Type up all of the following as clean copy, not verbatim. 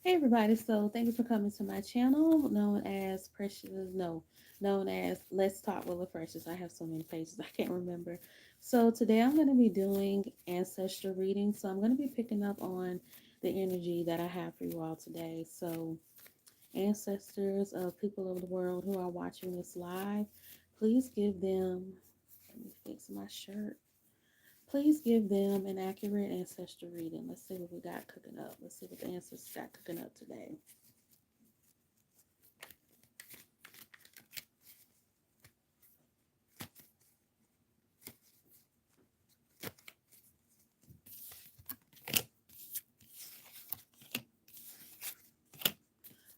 Hey everybody, so thank you for coming to my channel known as Precious, no, known as Let's Talk with La Precious. I have so many pages I can't remember. So today I'm going to be doing ancestral readings. So I'm going to be picking up on the energy that I have for you all today. So ancestors of people of the world who are watching this live, please give them, let me fix my shirt. Please give them an accurate ancestral reading. Let's see what we got cooking up. Let's see what the ancestors got cooking up today.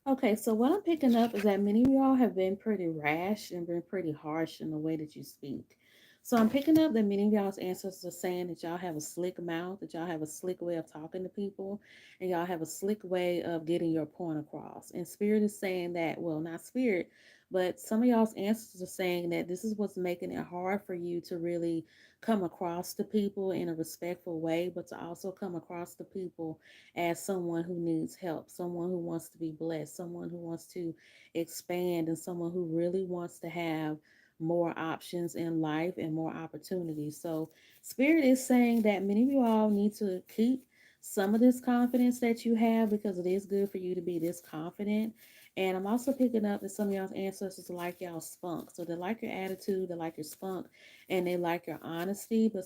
Okay, so what I'm picking up is that many of y'all have been pretty rash and been pretty harsh in the way that you speak. So I'm picking up that many of y'all's ancestors are saying that y'all have a slick mouth, that y'all have a slick way of talking to people, and y'all have a slick way of getting your point across. And Spirit is saying that, well, not Spirit, but some of y'all's ancestors are saying that this is what's making it hard for you to really come across to people in a respectful way, but to also come across to people as someone who needs help, someone who wants to be blessed, someone who wants to expand, and someone who really wants to have more options in life and more opportunities. So, Spirit is saying that many of you all need to keep some of this confidence that you have because it is good for you to be this confident. And I'm also picking up that some of y'all's ancestors like y'all spunk. So they like your attitude, they like your spunk, and they like your honesty. But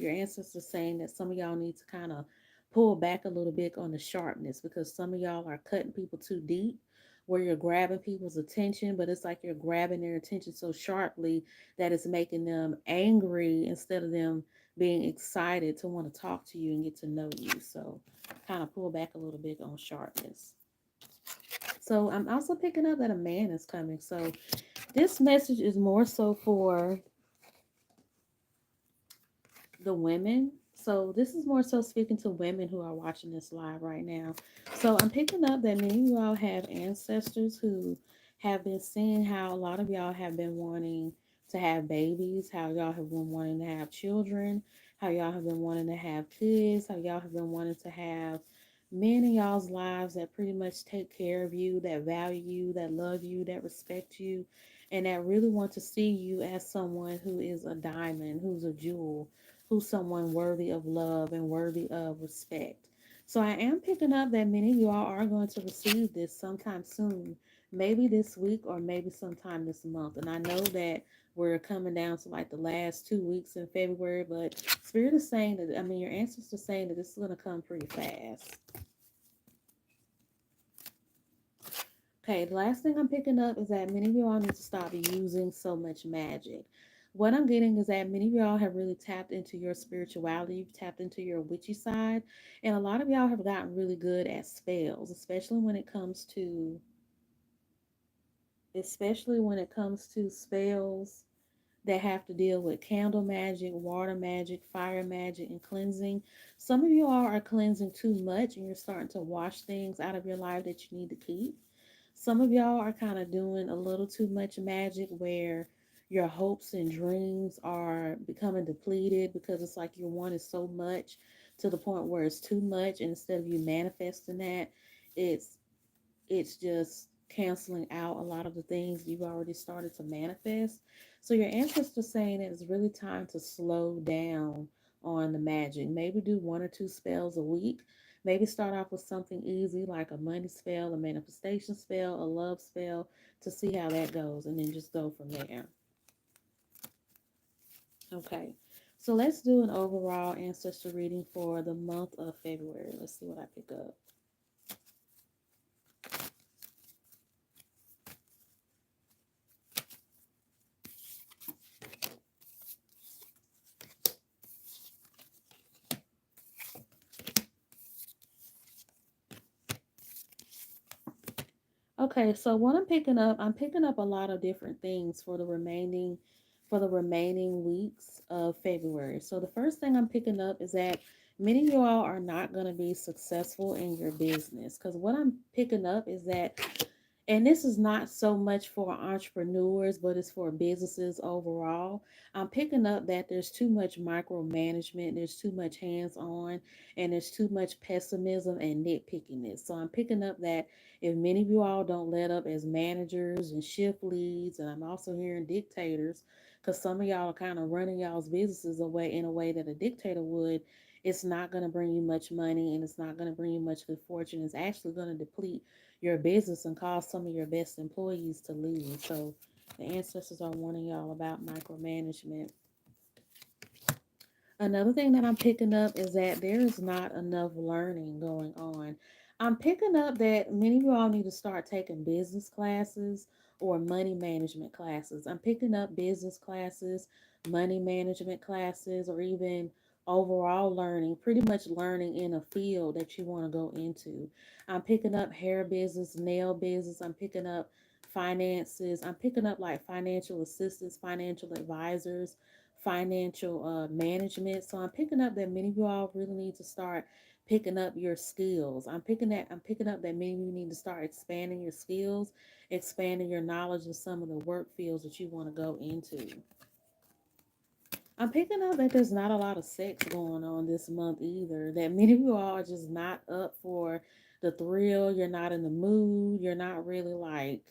your ancestors saying that some of y'all need to kind of pull back a little bit on the sharpness because some of y'all are cutting people too deep where you're grabbing people's attention, but it's like you're grabbing their attention so sharply that it's making them angry instead of them being excited to want to talk to you and get to know you. So kind of pull back a little bit on sharpness. So I'm also picking up that a man is coming. So this message is more so for the women. So this is more so speaking to women who are watching this live right now. So I'm picking up that many of you all have ancestors who have been seeing how a lot of y'all have been wanting to have babies, how y'all have been wanting to have children, how y'all have been wanting to have kids, how y'all have been wanting to have men in y'all's lives that pretty much take care of you, that value you, that love you, that respect you, and that really want to see you as someone who is a diamond, who's a jewel, who's someone worthy of love and worthy of respect. So I am picking up that many of you all are going to receive this sometime soon, maybe this week or maybe sometime this month. And I know that we're coming down to like the last 2 weeks in February, but Spirit is saying that, I mean, your ancestors are saying that this is going to come pretty fast. Okay, the last thing I'm picking up is that many of y'all need to stop using so much magic. What I'm getting is that many of y'all have really tapped into your spirituality, you've tapped into your witchy side, and a lot of y'all have gotten really good at spells, especially when it comes to spells that have to deal with candle magic, water magic, fire magic, and cleansing. Some of you all are cleansing too much and you're starting to wash things out of your life that you need to keep. Some of y'all are kind of doing a little too much magic where your hopes and dreams are becoming depleted because it's like you're wanting so much to the point where it's too much, and instead of you manifesting that, it's it's just canceling out a lot of the things you've already started to manifest. So your ancestors saying that it's really time to slow down on the magic. Maybe do 1 or 2 spells a week. Maybe start off with something easy like a money spell, a manifestation spell, a love spell to see how that goes, and then just go from there. Okay. So let's do an overall ancestor reading for the month of February. Let's see what I pick up. Okay, so what I'm picking up a lot of different things for the remaining weeks of February. So the first thing I'm picking up is that many of you all are not going to be successful in your business, because what I'm picking up is that And this is not so much for entrepreneurs, but it's for businesses overall. I'm picking up that there's too much micromanagement, there's too much hands on, and there's too much pessimism and nitpickiness. So I'm picking up that if many of you all don't let up as managers and shift leads, and I'm also hearing dictators, because some of y'all are kind of running y'all's businesses away in a way that a dictator would. It's not going to bring you much money and it's not going to bring you much good fortune. It's actually going to deplete your business and cause some of your best employees to leave. So the ancestors are warning y'all about micromanagement. Another thing that I'm picking up is that there is not enough learning going on. I'm picking up that many of you all need to start taking business classes or money management classes. I'm picking up business classes, money management classes, or even overall learning, pretty much learning in a field that you want to go into. I'm picking up hair business, nail business. I'm picking up finances. I'm picking up like financial assistants, financial advisors, financial management. So I'm picking up that many of you all really need to start picking up your skills. I'm picking up that many of you need to start expanding your skills, expanding your knowledge of some of the work fields that you want to go into. I'm picking up that there's not a lot of sex going on this month either. That many of you all are just not up for the thrill. You're not in the mood. You're not really like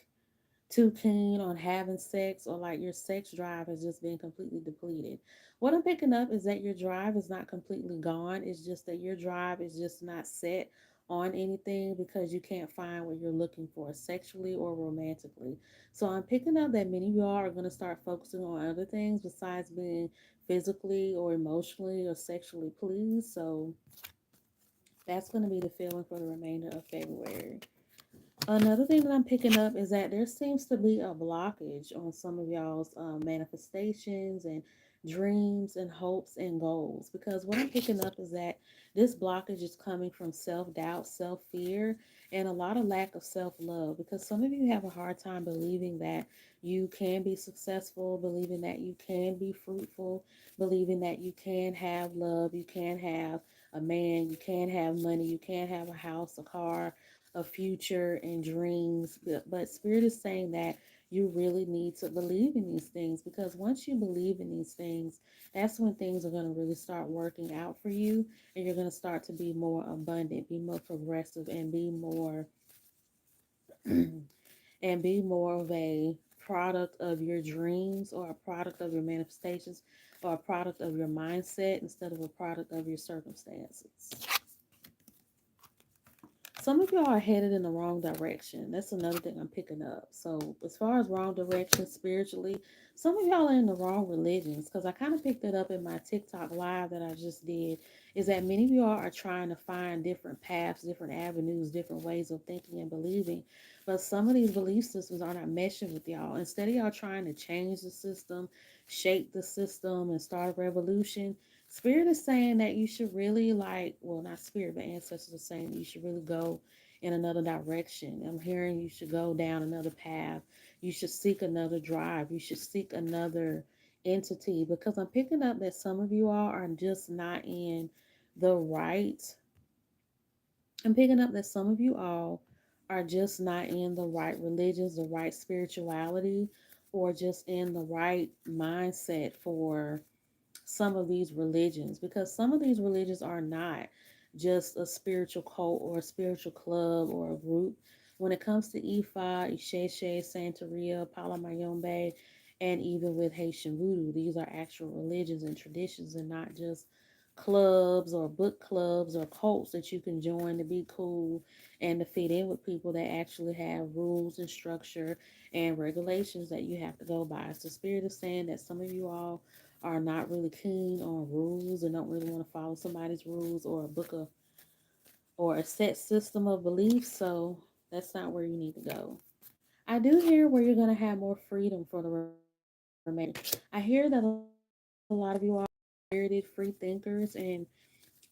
too keen on having sex, or like your sex drive has just been completely depleted. What I'm picking up is that your drive is not completely gone. It's just that your drive is just not set on anything because you can't find what you're looking for sexually or romantically. So I'm picking up that many of y'all are going to start focusing on other things besides being physically or emotionally or sexually pleased. So that's going to be the feeling for the remainder of February. Another thing that I'm picking up is that there seems to be a blockage on some of y'all's manifestations and dreams and hopes and goals. Because what I'm picking up is that this blockage is coming from self doubt, self fear, and a lot of lack of self love. Because some of you have a hard time believing that you can be successful, believing that you can be fruitful, believing that you can have love, you can have a man, you can have money, you can have a house, a car, a future and dreams. But Spirit is saying that you really need to believe in these things, because once you believe in these things, that's when things are going to really start working out for you, and you're going to start to be more abundant, be more progressive, and be more and be more of a product of your dreams, or a product of your manifestations, or a product of your mindset instead of a product of your circumstances. Some of y'all are headed in the wrong direction. That's another thing I'm picking up. So, as far as wrong direction spiritually, some of y'all are in the wrong religions, because I kind of picked it up in my TikTok live that I just did. Is that many of y'all are trying to find different paths, different avenues, different ways of thinking and believing. But some of these belief systems are not meshing with y'all. Instead of y'all trying to change the system, shape the system, and start a revolution, Spirit is saying that you should really like, well, not spirit, but ancestors are saying that you should really go in another direction. I'm hearing you should go down another path. You should seek another drive. You should seek another entity, because I'm picking up that some of you all are just not in the right. I'm picking up that some of you all are just not in the right religions, the right spirituality, or just in the right mindset for some of these religions, because some of these religions are not just a spiritual cult or a spiritual club or a group. When it comes to Ifa, Isheshe, Santeria, Palamayombe, and even with Haitian Voodoo, these are actual religions and traditions, and not just clubs or book clubs or cults that you can join to be cool and to fit in with people that actually have rules and structure and regulations that you have to go by. So Spirit is saying that some of you all are not really keen on rules and don't really want to follow somebody's rules or a book of or a set system of beliefs. So that's not where you need to go. I do hear where you're going to have more freedom for the remainder. I hear that a lot of you are spirited free thinkers and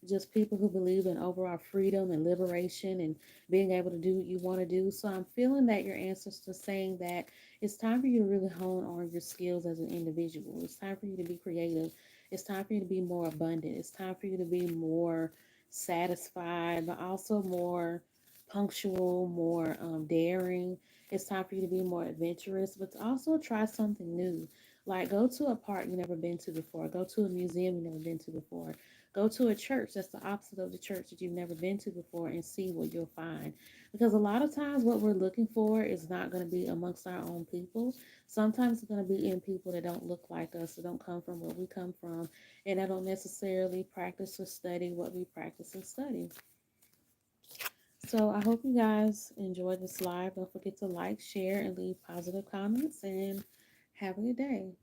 just people who believe in overall freedom and liberation and being able to do what you want to do. So I'm feeling that your ancestors saying that it's time for you to really hone on your skills as an individual. It's time for you to be creative. It's time for you to be more abundant. It's time for you to be more satisfied, but also more punctual, more daring. It's time for you to be more adventurous, but to also try something new. Like go to a park you never been to before. Go to a museum you never been to before. Go to a church that's the opposite of the church that you've never been to before and see what you'll find. Because a lot of times what we're looking for is not going to be amongst our own people. Sometimes it's going to be in people that don't look like us, that don't come from where we come from, and that don't necessarily practice or study what we practice and study. So I hope you guys enjoyed this live. Don't forget to like, share, and leave positive comments. And have a good day.